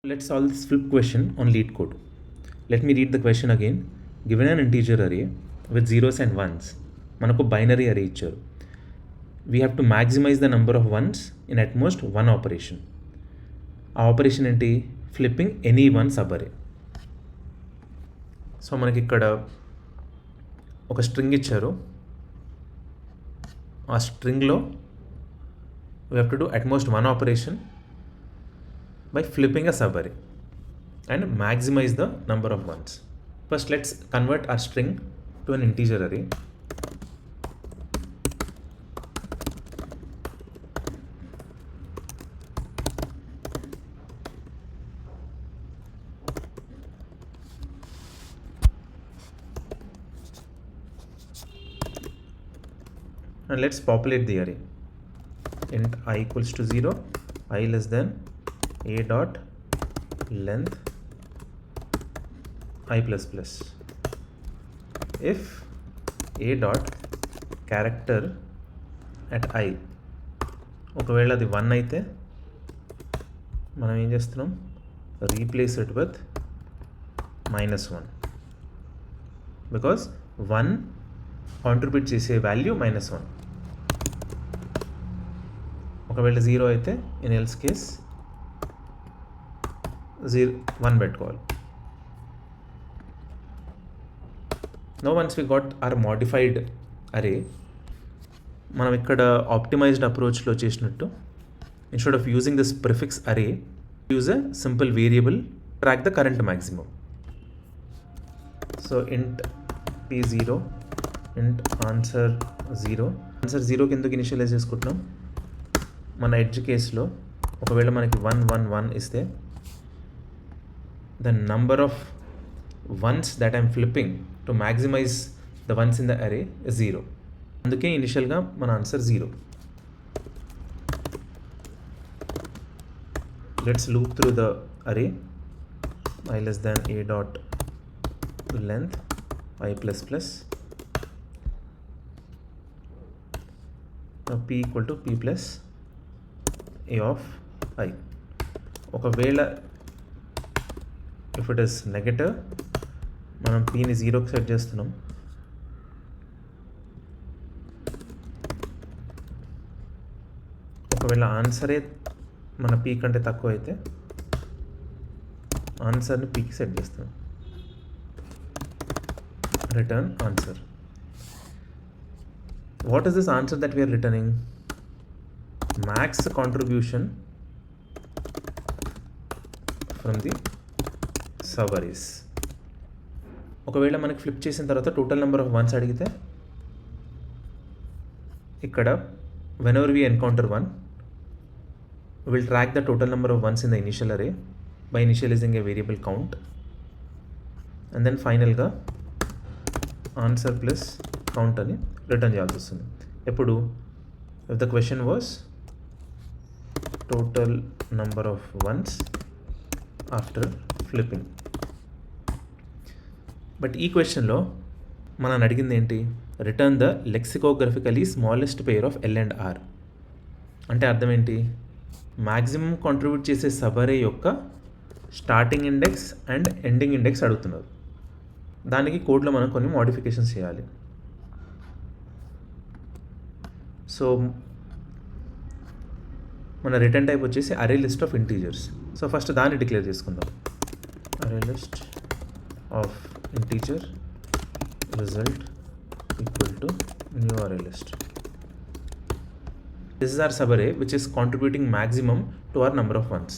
Let's solve this flip question on lead code. Let me read the question again. Given an integer array with zeros and ones, మనకు binary అరే ఇచ్చారు. We have to maximize the number of ones in at most one operation. ఆ operation ఏంటి? Flipping any one sub అరే. So మనకి ఇక్కడ ఒక string ఇచ్చారు. ఆ స్ట్రింగ్లో we have to do at most one operation by flipping a subarray and maximize the number of ones. First, let's convert our string to an integer array. And let's populate the array. Int I equals to 0, I less than a dot length I plus plus. If a dot character at I ఒకవేళ అది 1 అయితే మనం ఏం చేస్తున్నాం? Replace it with -1 because 1 contribute చేసే value -1. ఒకవేళ 0 అయితే in else case 1 పెట్టుకోవాలి. No once we got our modified array, మనం ఇక్కడ ఆప్టిమైజ్డ్ అప్రోచ్లో చేసినట్టు instead of using this prefix array use a simple variable track the current maximum. So int p0 ఇంట్ answer 0. Answer 0కి ఎందుకు ఇనిషియలైజ్ చేసుకుంటున్నాం? మన ఎడ్జ్ కేసులో ఒకవేళ మనకి 1 1 1 ఇస్తే the number of ones that I'm flipping to maximize the ones in the array is 0. అందుకే ఇనిషియల్గా మన answer 0. Let's loop through the array I less than a dot length I plus plus. Now p equal to p plus a of I. ఒకవేళ if it is negative మనం పీని 0కి set చేస్తున్నాం. ఒకవేళ ఆన్సరే మన P కంటే తక్కువ అయితే ఆన్సర్ని పీకి సెట్ చేస్తున్నాం. Return answer. What is this answer that we're returning? Max contribution from the sub arrays. ఒకవేళ మనకి ఫ్లిప్ చేసిన తర్వాత టోటల్ నెంబర్ ఆఫ్ వన్స్ అడిగితే ఇక్కడ whenever we encounter 1 we will track the total number of ones in the initial array by initializing a variable count and then ఫైనల్గా answer plus count అని return చేయాల్సి వస్తుంది. ఎప్పుడు? If the question was total number of ones after flipping. But ఈ క్వశ్చన్లో మనం అడిగింది ఏంటి? Return the lexicographically smallest pair of L and R. అంటే అర్థం ఏంటి? మ్యాక్సిమం కాంట్రిబ్యూట్ చేసే సబరే యొక్క starting index and ending index అడుగుతున్నారు. దానికి కోడ్లో మనం కొన్ని మోడిఫికేషన్స్ చేయాలి. సో మన రిటర్న్ టైప్ వచ్చేసి అరే list of integers. So first దాన్ని డిక్లేర్ చేసుకుందాం. అరే list of integer result equal to new array list. This is our subarray which is contributing maximum to our number of ones.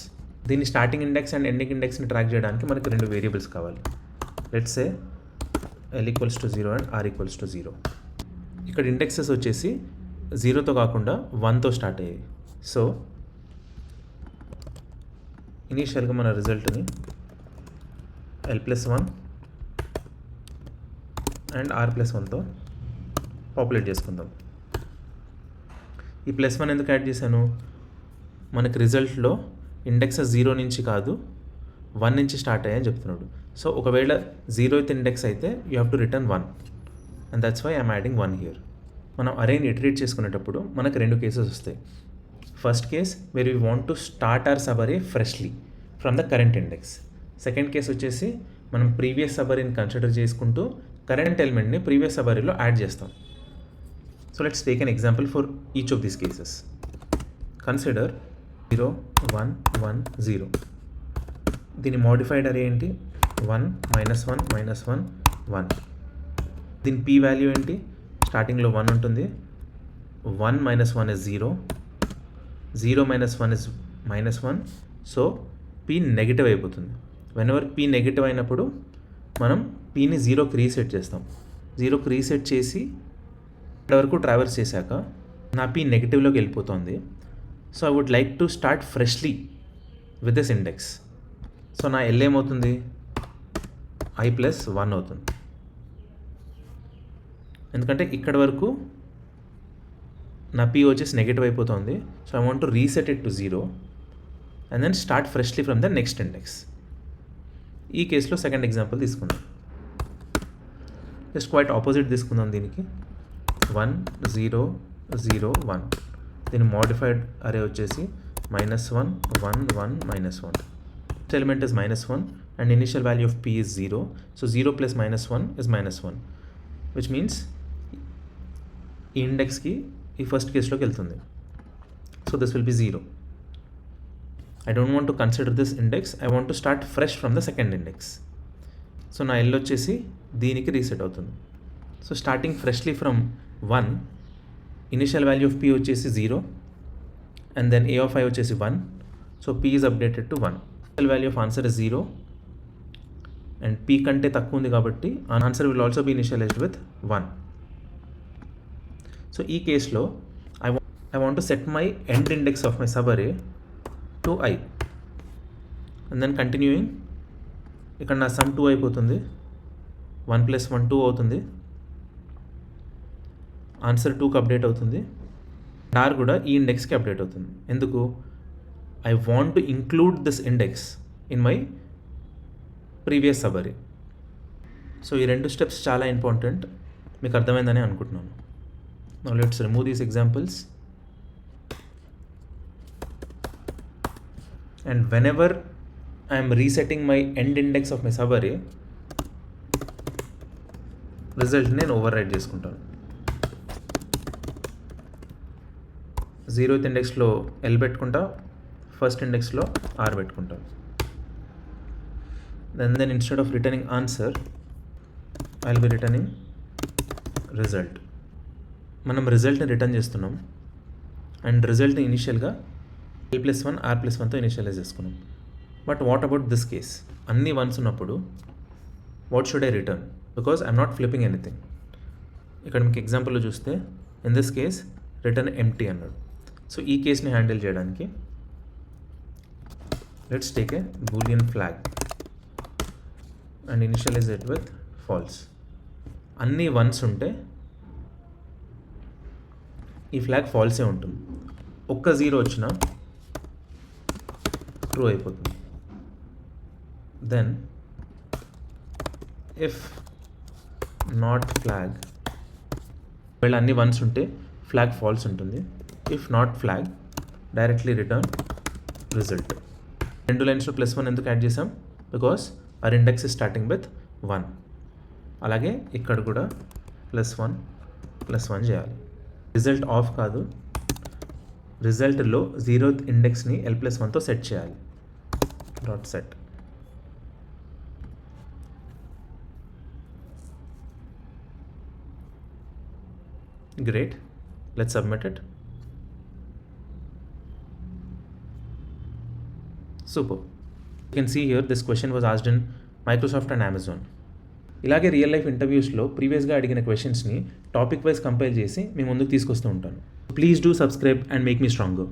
దీని starting index and ending ఇండెక్స్ని track చేయడానికి మనకి 2 variables కావాలి. Let's say l equals to 0 and r equals to 0. ఇక్కడ indexes వచ్చేసి 0తో కాకుండా 1తో start అయ్యాయి. So ఇనీషియల్గా మన రిజల్ట్ని l+1 అండ్ r+1తో పాపులేట్ చేసుకుందాం. ఈ +1 ఎందుకు యాడ్ చేశాను? మనకి రిజల్ట్లో ఇండెక్సెస్ 0 నుంచి కాదు 1 నుంచి స్టార్ట్ అయ్యాయని చెప్తున్నాడు. సో ఒకవేళ 0th ఇండెక్స్ అయితే you have to return 1 and that's why I'm adding 1 here. మనం అరేని ఇటరేట్ చేసుకునేటప్పుడు మనకు 2 కేసెస్ వస్తాయి. First case where we want to start our subarray freshly. From the current index. Second case వచ్చేసి మనం previous సబరీని consider చేసుకుంటూ current ఎలిమెంట్ని ప్రీవియస్ సబరీలో యాడ్ చేస్తాం. So let's take an example for each of these cases. Consider 0 1 1 0. దీని modified అరే ఏంటి? 1 -1 -1 1. దీని p వాల్యూ ఏంటి? స్టార్టింగ్లో 1 ఉంటుంది. 1 - 1 is 0. 0 - 1 is -1. So p negative అయిపోతుంది. వెనెవర్ p నెగిటివ్ అయినప్పుడు మనం pని 0కి రీసెట్ చేస్తాం. 0కి రీసెట్ చేసి ఇక్కడ వరకు ట్రావెల్స్ చేశాక నా p నెగిటివ్లోకి వెళ్ళిపోతుంది. So I would like to start freshly with this index. So నా L ఏమవుతుంది? i+1 అవుతుంది. ఎందుకంటే ఇక్కడ వరకు నా p వచ్చేసి నెగిటివ్ అయిపోతుంది. So I want to reset it to 0 and then start freshly from the next index. ఈ కేసులో సెకండ్ ఎగ్జాంపుల్ తీసుకుందాం. జస్ట్ క్వైట్ ఆపోజిట్ తీసుకుందాం. దీనికి 1 0 0 1. దీని మోడిఫైడ్ అరే వచ్చేసి -1 1 1 -1. First element is -1 and initial value of p is 0. So 0 plus -1 is -1, which means ఈ ఇండెక్స్కి ఈ ఫస్ట్ కేసులోకి వెళ్తుంది. So this will be 0. I don't want to consider this index. I want to start fresh from the second index. So నా L వచ్చేసి దీనికి reset అవుతుంది. So starting freshly from 1, initial value of p వచ్చేసి 0 and then a of i వచ్చేసి 1. So p is updated to 1. Initial value of answer is 0 and p కంటే తక్కువ ఉంది కాబట్టి answer will also be initialized with 1. So ఈ కేసులో I want to set my end index of my subarray to I and then continuing ఇక్కడ నా some 2 అయిపోతుంది. 1 + 1 2 అవుతుంది. ఆన్సర్ 2కి అప్డేట్ అవుతుంది. స్టార్ కూడా ఈ ఇండెక్స్కి అప్డేట్ అవుతుంది. ఎందుకు? I want to include this index in my previous subarray. So ఈ రెండు స్టెప్స్ చాలా ఇంపార్టెంట్. మీకు అర్థమైందని అనుకుంటున్నాను. Now let's remove these examples. And whenever I am resetting my end index of my subarray, result నేను override చేసుకుంటాను. 0th ఇండెక్స్లో L పెట్టుకుంటా, first ఇండెక్స్లో R పెట్టుకుంటాను. Then instead of returning answer, I will be returning result. మనం రిజల్ట్ని return చేస్తున్నాం and రిజల్ట్ని ఇనిషియల్గా L+1 R+1తో initialize చేసుకున్నాం. But what about this case? అన్ని వన్స్ ఉన్నప్పుడు what should I return? Because I'm not flipping anything. ఇక్కడ మీకు ఎగ్జాంపుల్లో చూస్తే in this case return empty అన్నాడు. సో ఈ కేస్ని హ్యాండిల్ చేయడానికి let's take a boolean flag and initialize it with false. అన్ని వన్స్ ఉంటే ఈ ఫ్లాగ్ ఫాల్సే ఉంటుంది. ఒక్క 0 వచ్చినా ట్రూ అయిపోతుంది. దెన్ ఇఫ్ నాట్ ఫ్లాగ్, వీళ్ళు అన్ని వన్స్ ఉంటే ఫ్లాగ్ ఫాల్స్ ఉంటుంది. If not flag directly return result. రెండు లైన్స్లో +1 ఎందుకు యాడ్ చేసాం? Because our index is starting with 1. అలాగే ఇక్కడ కూడా +1 +1 చేయాలి. రిజల్ట్ ఆఫ్ కాదు, రిజల్ట్లో 0th ఇండెక్స్ని L+1తో సెట్ చేయాలి. Dot set. Great, let's submit it. Super. You can see here this question was asked in Microsoft and Amazon. ఇలాగే రియల్ లైఫ్ ఇంటర్వ్యూస్లో ప్రీవియస్గా అడిగిన క్వశ్చన్స్ని టాపిక్ వైజ్ కంపైల్ చేసి మీ ముందుకు తీసుకొస్తూ ఉంటాను. Please do subscribe and make me stronger.